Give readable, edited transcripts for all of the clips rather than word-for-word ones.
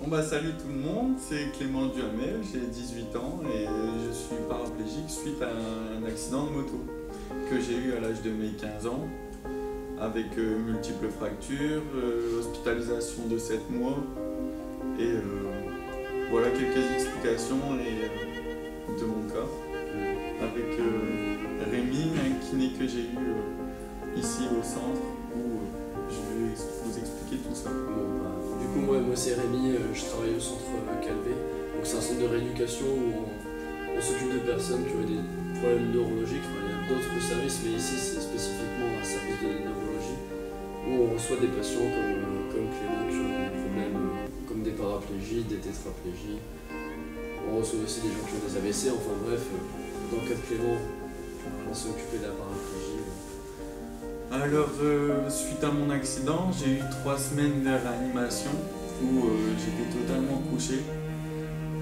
Bon bah salut tout le monde, c'est Clément Duhamel, j'ai 18 ans et je suis paraplégique suite à un accident de moto que j'ai eu à l'âge de mes 15 ans avec multiples fractures, hospitalisation de 7 mois et voilà quelques explications de mon cas avec Rémi, un kiné que j'ai eu ici au centre où je vais vous expliquer tout ça. Du coup, moi c'est Rémi, je travaille au centre Calvé. Donc c'est un centre de rééducation où on s'occupe de personnes qui ont des problèmes neurologiques. Enfin, il y a d'autres services, mais ici c'est spécifiquement un service de neurologie où on reçoit des patients comme Clément qui ont des problèmes comme des paraplégies, des tétraplégies. On reçoit aussi des gens qui ont des AVC, enfin bref, dans le cas de Clément, on s'est occupé de la paraplégie. Alors, suite à mon accident, j'ai eu 3 semaines de réanimation où j'étais totalement couché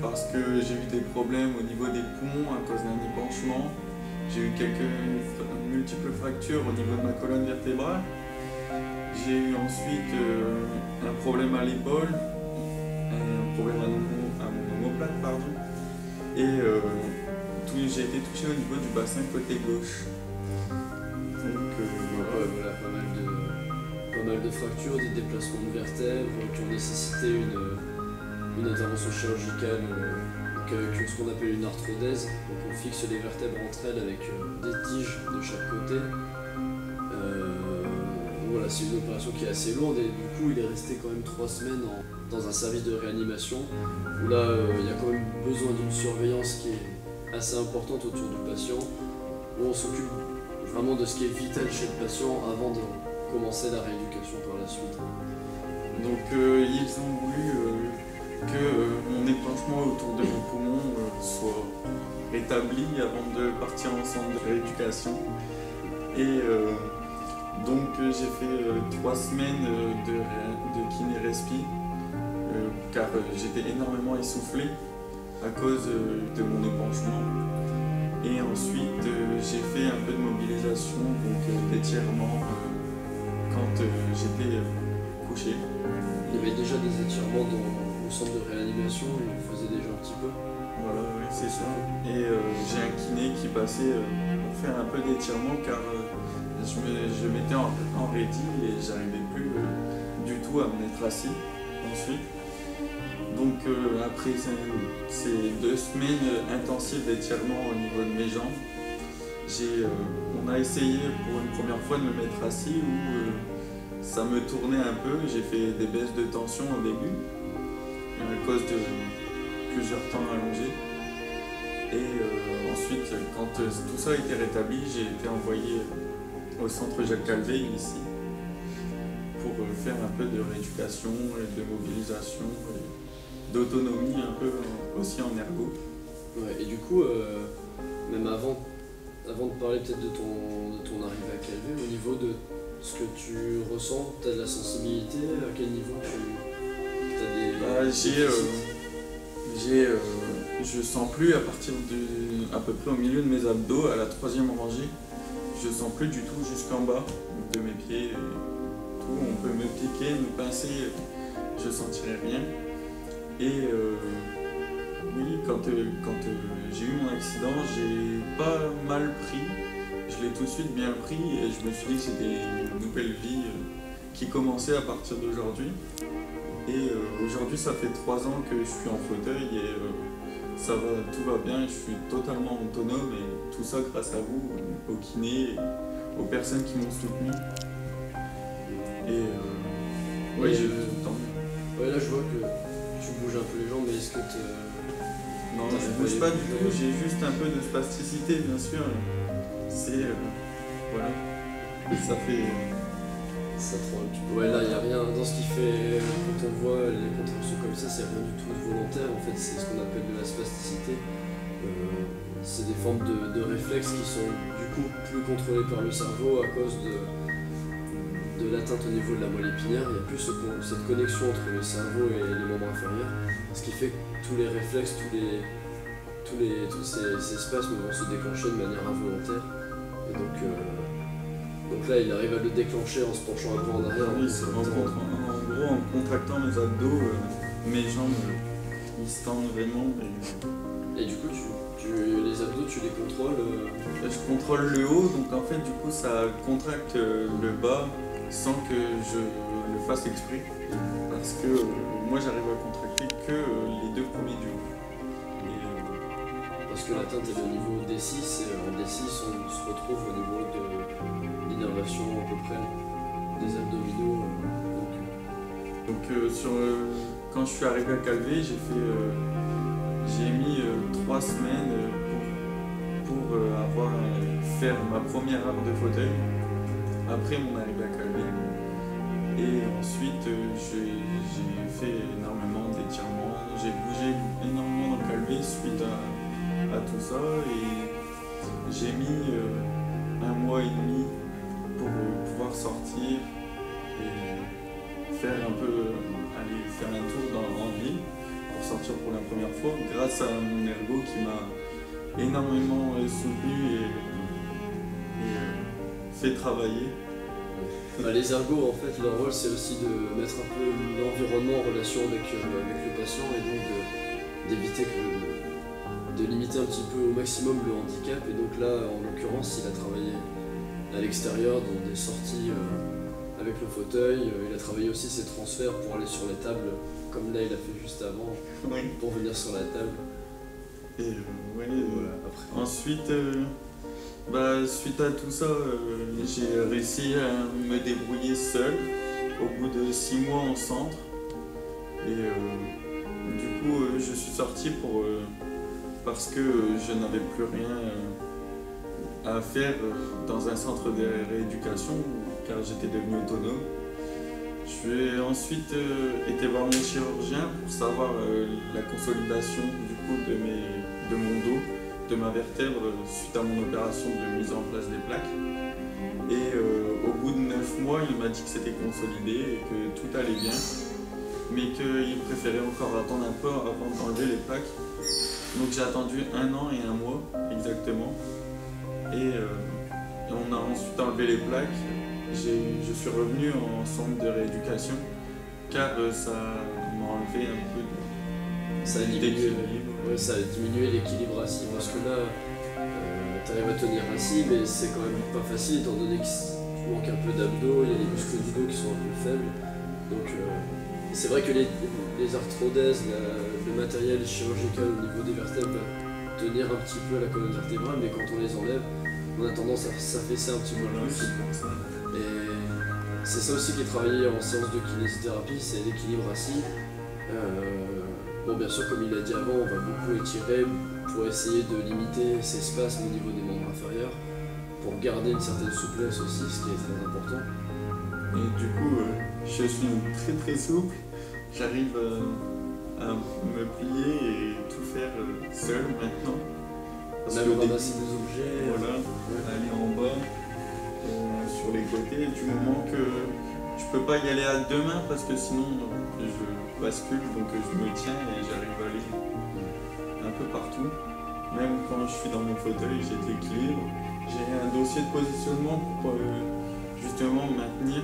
parce que j'ai eu des problèmes au niveau des poumons à cause d'un épanchement. J'ai eu multiples fractures au niveau de ma colonne vertébrale. J'ai eu ensuite un problème à l'épaule, un problème à mon omoplate, pardon. Et j'ai été touché au niveau du bassin côté gauche. Donc, Voilà, pas mal de fractures, des déplacements de vertèbres qui ont nécessité une intervention chirurgicale avec ce qu'on appelle une arthrodèse. Donc on fixe les vertèbres entre elles avec des tiges de chaque côté. Voilà, c'est une opération qui est assez lourde et du coup il est resté quand même 3 semaines dans un service de réanimation où là il y a quand même besoin d'une surveillance qui est assez importante autour du patient, où on s'occupe vraiment de ce qui est vital chez le patient avant de commencer la rééducation par la suite. Donc ils ont voulu que mon épanchement autour de mes poumons soit rétabli avant de partir en centre de rééducation. Et donc j'ai fait 3 semaines de kiné-respi car j'étais énormément essoufflé à cause de mon épanchement. Et ensuite, j'ai fait un peu de mobilisation, donc d'étirement quand j'étais couché. Il y avait déjà des étirements au centre de réanimation, il le faisait déjà un petit peu. Voilà, oui, c'est ça. Et j'ai un kiné qui passait pour faire un peu d'étirement car je m'étais en ready et j'arrivais plus du tout à me mettre assis ensuite. Donc après ces 2 semaines intensives d'étirement au niveau de mes jambes, on a essayé pour une première fois de me mettre assis où ça me tournait un peu. J'ai fait des baisses de tension au début à cause de plusieurs temps allongés. Et ensuite, quand tout ça a été rétabli, j'ai été envoyé au centre Jacques Calvé ici pour faire un peu de rééducation et de mobilisation. D'autonomie un peu aussi en ergo. Ouais, et du coup, même avant de parler peut-être de ton arrivée à Calvé, au niveau de ce que tu ressens, tu as de la sensibilité, à quel niveau tu as des... Je sens plus à partir à peu près au milieu de mes abdos, à la 3e rangée, je sens plus du tout jusqu'en bas de mes pieds. Tout, on peut me piquer, me pincer, je sentirai rien. Et oui, quand j'ai eu mon accident, j'ai pas mal pris. Je l'ai tout de suite bien pris et je me suis dit que c'était une nouvelle vie qui commençait à partir d'aujourd'hui. Et aujourd'hui, ça fait 3 ans que je suis en fauteuil et tout va bien. Je suis totalement autonome et tout ça grâce à vous, au kiné, aux personnes qui m'ont soutenu. Et oui, j'ai tout le temps. Ouais, là je vois que tu bouges un peu les jambes, mais est-ce que Non, je bouge pas du tout, j'ai juste un peu de spasticité, bien sûr. C'est... voilà. Ça fait... Ça prend un petit peu. Ouais, là, il n'y a rien dans ce qui fait. Quand on voit les contractions comme ça, c'est rien du tout volontaire. En fait, c'est ce qu'on appelle de la spasticité. C'est des formes de réflexes qui sont du coup plus contrôlées par le cerveau à cause de l'atteinte au niveau de la moelle épinière. Il n'y a plus cette connexion entre le cerveau et les membres inférieurs. Ce qui fait que tous les réflexes, tous ces spasmes vont se déclencher de manière involontaire. Et donc là, il arrive à le déclencher en se penchant un peu en arrière. Oui, en gros, en contractant mes abdos, mes jambes ils se tendent vraiment. Et du coup, les abdos, tu les contrôles Je contrôle le haut, donc en fait du coup ça contracte le bas sans que je le fasse exprès. Parce que moi j'arrive à contracter que les 2 premiers du haut. Parce que l'atteinte est au niveau D6 et en D6 on se retrouve au niveau de l'innervation à peu près des abdominaux. Quand je suis arrivé à Calvé, j'ai mis 3 semaines pour faire ma première heure de fauteuil après mon arrivée à Calvé. Et ensuite j'ai fait énormément d'étirements, j'ai bougé énormément dans Calvé suite à tout ça et j'ai mis 1 mois et demi pour pouvoir sortir et faire un tour en ville pour sortir pour la première fois grâce à mon ergo qui m'a énormément soutenu et fait travailler. Les ergos, en fait, leur rôle c'est aussi de mettre un peu l'environnement en relation avec le patient et donc de limiter un petit peu au maximum le handicap. Et donc là, en l'occurrence, il a travaillé à l'extérieur dans des sorties avec le fauteuil. Il a travaillé aussi ses transferts pour aller sur les tables, comme là il a fait juste avant, pour venir sur la table. Et voilà. Après. Ensuite, suite à tout ça, j'ai réussi à me débrouiller seul au bout de 6 mois en centre. Et du coup, je suis sorti parce que je n'avais plus rien à faire dans un centre de rééducation car j'étais devenu autonome. J'ai ensuite été voir mon chirurgien pour savoir la consolidation du coup de mon dos, de ma vertèbre suite à mon opération de mise en place des plaques. Et au bout de 9 mois, il m'a dit que c'était consolidé et que tout allait bien, mais qu'il préférait encore attendre un peu avant d'enlever les plaques. Donc j'ai attendu 1 an et 1 mois exactement. Et on a ensuite enlevé les plaques. Je suis revenu en centre de rééducation car ça m'a enlevé un peu d'équilibre. Ça a diminué l'équilibre assis parce que là, tu arrives à tenir assis, mais c'est quand même pas facile étant donné que tu manques un peu d'abdos, il y a les muscles du dos qui sont un peu faibles. Donc c'est vrai que les arthrodèses, le matériel chirurgical au niveau des vertèbres va tenir un petit peu à la colonne vertébrale, mais quand on les enlève, on a tendance à s'affaisser un petit peu plus. Et c'est ça aussi qui est travaillé en séance de kinésithérapie, c'est l'équilibre assis. Bon, bien sûr, comme il l'a dit avant, on va beaucoup étirer pour essayer de limiter ces spasmes au niveau des membres inférieurs, pour garder une certaine souplesse aussi, ce qui est très important. Et du coup, je suis très très souple, j'arrive à me plier et tout faire seul maintenant. Même ramasser des objets. Voilà, aller en bas, sur les côtés, du moment que je peux pas y aller à 2 mains parce que sinon je bascule, donc je me tiens et j'arrive à aller un peu partout. Même quand je suis dans mon fauteuil, j'ai de l'équilibre. J'ai un dossier de positionnement pour justement me maintenir,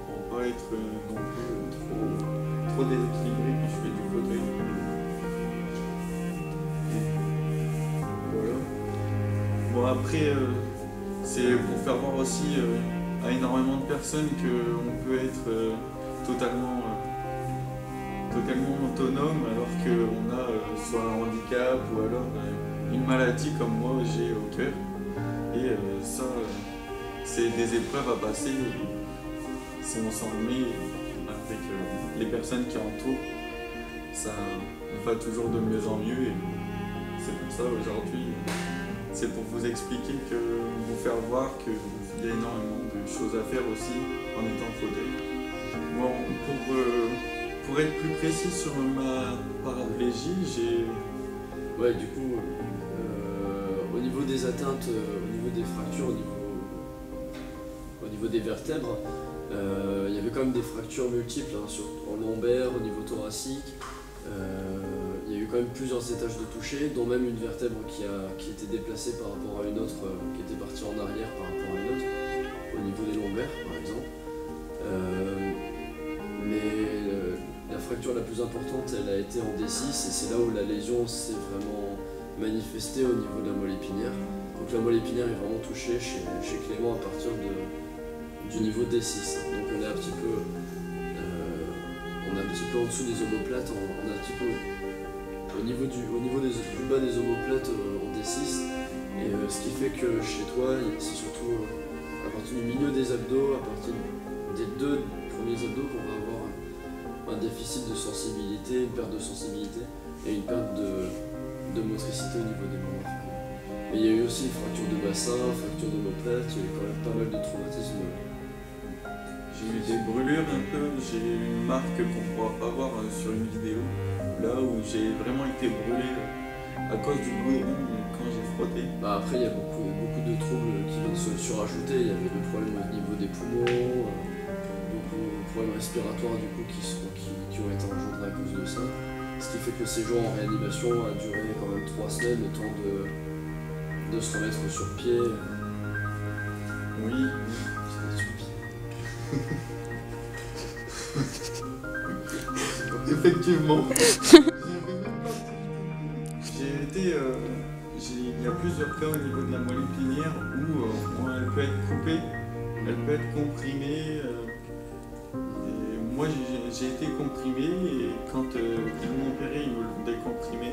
pour pas être non plus trop déséquilibré quand je fais du fauteuil. Voilà. Bon après, c'est pour faire voir aussi à énormément de personnes qu'on peut être totalement autonome alors qu'on a soit un handicap ou alors une maladie comme moi j'ai au cœur. Et ça, c'est des épreuves à passer. Si on s'en remet avec les personnes qui entourent, ça va toujours de mieux en mieux. Et c'est pour ça aujourd'hui, c'est pour vous expliquer vous faire voir qu'il y a énormément de choses à faire aussi en étant fauteuil. Bon, pour être plus précis sur ma paraplégie, j'ai... Ouais, du coup, au niveau des atteintes, au niveau des fractures, au niveau des vertèbres, il y avait quand même des fractures multiples, hein, en lombaire, au niveau thoracique. Il y a eu quand même plusieurs étages de toucher, dont même une vertèbre qui était déplacée par rapport à une autre, qui était partie en arrière par rapport à une autre, au niveau des lombaires par exemple. Mais la fracture la plus importante, elle a été en D6 et c'est là où la lésion s'est vraiment manifestée au niveau de la moelle épinière. Donc la moelle épinière est vraiment touchée chez Clément à partir du niveau D6. Donc on est un petit peu, en dessous des omoplates, on est un petit peu au niveau du bas des omoplates en D6. Et ce qui fait que chez toi, c'est surtout à partir du milieu des abdos, à partir des 2 premiers abdos qu'on va avoir un déficit de sensibilité, une perte de sensibilité et une perte de motricité au niveau des membres inférieurs. Mais il y a eu aussi une fracture de bassin, fracture d'omoplate, il y a eu quand même pas mal de traumatismes. J'ai eu des brûlures un peu, j'ai eu une marque qu'on ne pourra pas voir sur une vidéo, là où j'ai vraiment été brûlé à cause du goudron quand j'ai frotté. Bah après il y a beaucoup de troubles qui viennent se surajouter, il y avait le problème au niveau des poumons, beaucoup de problèmes respiratoires du coup qui ont été engendrés à cause de ça. Ce qui fait que le séjour en réanimation a duré quand même 3 semaines, le temps de se remettre sur pied. Oui. Effectivement. Il y a plusieurs cas au niveau de la moelle épinière où elle peut être coupée, elle peut être comprimée. Et moi j'ai été comprimé et quand ils m'ont opéré, ils me l'ont décomprimé.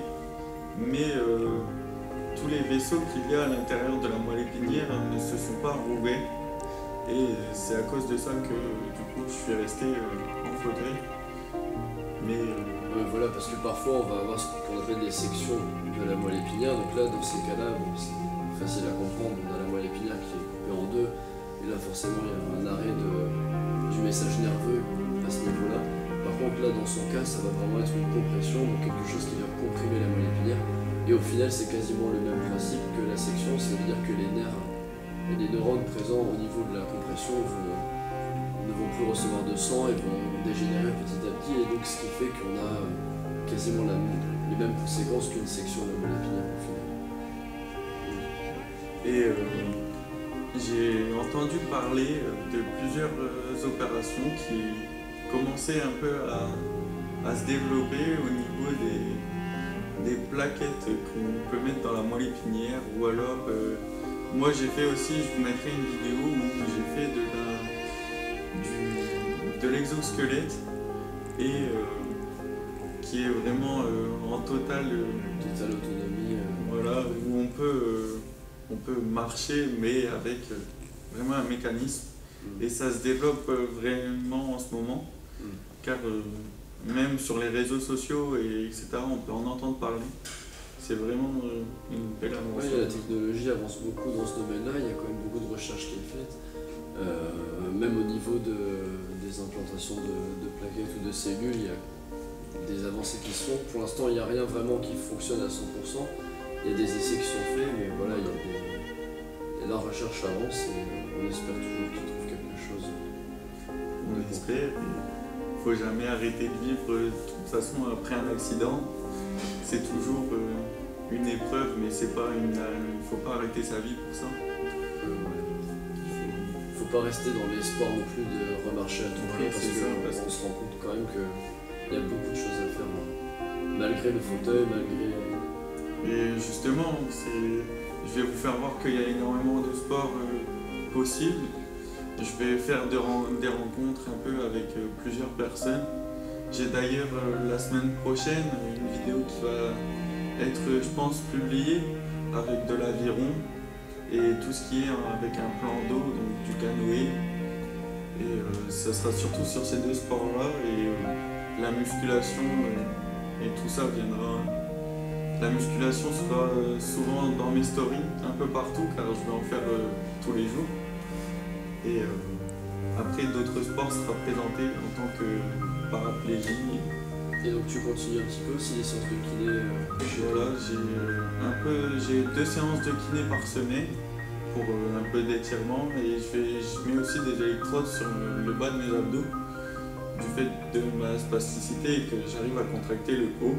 Mais tous les vaisseaux qu'il y a à l'intérieur de la moelle épinière ne se sont pas rouvrés. Et c'est à cause de ça que du coup je suis resté en fauteuil. Mais voilà, parce que parfois on va avoir ce qu'on appelle des sections de la moelle épinière. Donc là, dans ces cas-là, bon, c'est facile à comprendre. On a la moelle épinière qui est coupée en 2. Et là, forcément, il y a un arrêt du message nerveux à ce niveau-là. Par contre, là, dans son cas, ça va vraiment être une compression, donc quelque chose qui va comprimer la moelle épinière. Et au final, c'est quasiment le même principe que la section. Ça veut dire que les nerfs et les neurones présents au niveau de la compression ne vont plus recevoir de sang et vont dégénérer petit à petit, et donc ce qui fait qu'on a quasiment les mêmes conséquences qu'une section de la moelle épinière au final. Et j'ai entendu parler de plusieurs opérations qui commençaient un peu à se développer au niveau des plaquettes qu'on peut mettre dans la moelle épinière, ou alors moi j'ai fait aussi, je vous mettrai une vidéo où j'ai fait de l'exosquelette et qui est vraiment en totale autonomie. Voilà, où on peut marcher mais avec vraiment un mécanisme. Et ça se développe vraiment en ce moment, car même sur les réseaux sociaux et etc. on peut en entendre parler. C'est vraiment une belle avancée. Ouais, la technologie avance beaucoup dans ce domaine-là, il y a quand même beaucoup de recherches qui est faite. Même au niveau des implantations de plaquettes ou de cellules, il y a des avancées qui se font. Pour l'instant, il n'y a rien vraiment qui fonctionne à 100%. Il y a des essais qui sont faits, mais voilà, il y a la recherche avance et on espère toujours qu'ils trouvent quelque chose. On espère. Il ne faut jamais arrêter de vivre. De toute façon, après un accident, c'est toujours une épreuve, mais c'est pas il ne faut pas arrêter sa vie pour ça. Il faut pas rester dans l'espoir non plus de remarcher à tout prix, parce qu'on se rend compte quand même qu'il y a beaucoup de choses à faire, malgré le fauteuil, malgré... Et justement, je vais vous faire voir qu'il y a énormément de sports possibles. Je vais faire des rencontres un peu avec plusieurs personnes. J'ai d'ailleurs la semaine prochaine une vidéo qui va être, je pense, publiée avec de l'aviron et tout ce qui est avec un plan d'eau, donc du canoë. Et ça sera surtout sur ces 2 sports-là, et la musculation et tout ça viendra. La musculation sera souvent dans mes stories, un peu partout, car je vais en faire tous les jours. Et après, d'autres sports sera présenté en tant que paraplégie. Et donc tu continues un petit peu aussi les séances de kiné Voilà, j'ai 2 séances de kiné par semaine pour un peu d'étirement, et je mets aussi des électrodes sur le bas de mes abdos du fait de ma spasticité et que j'arrive à contracter le haut.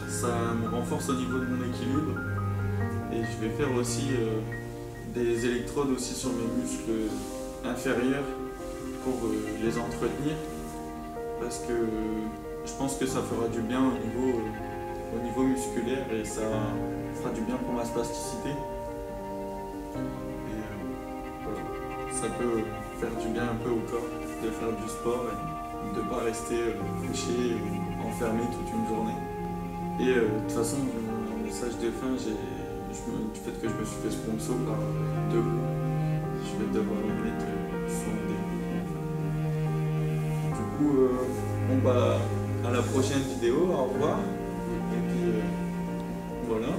Ça me renforce au niveau de mon équilibre, et je vais faire aussi des électrodes aussi sur mes muscles inférieurs pour les entretenir, parce que je pense que ça fera du bien au niveau musculaire et ça fera du bien pour ma spasticité. Et voilà, ça peut faire du bien un peu au corps de faire du sport et de ne pas rester couché ou enfermé toute une journée. Et de toute façon, en message de fin, du fait que je me suis fait sponsor par Debout, je vais devoir me mettre sur mon début. Du coup, à la prochaine vidéo, au revoir. Et puis voilà.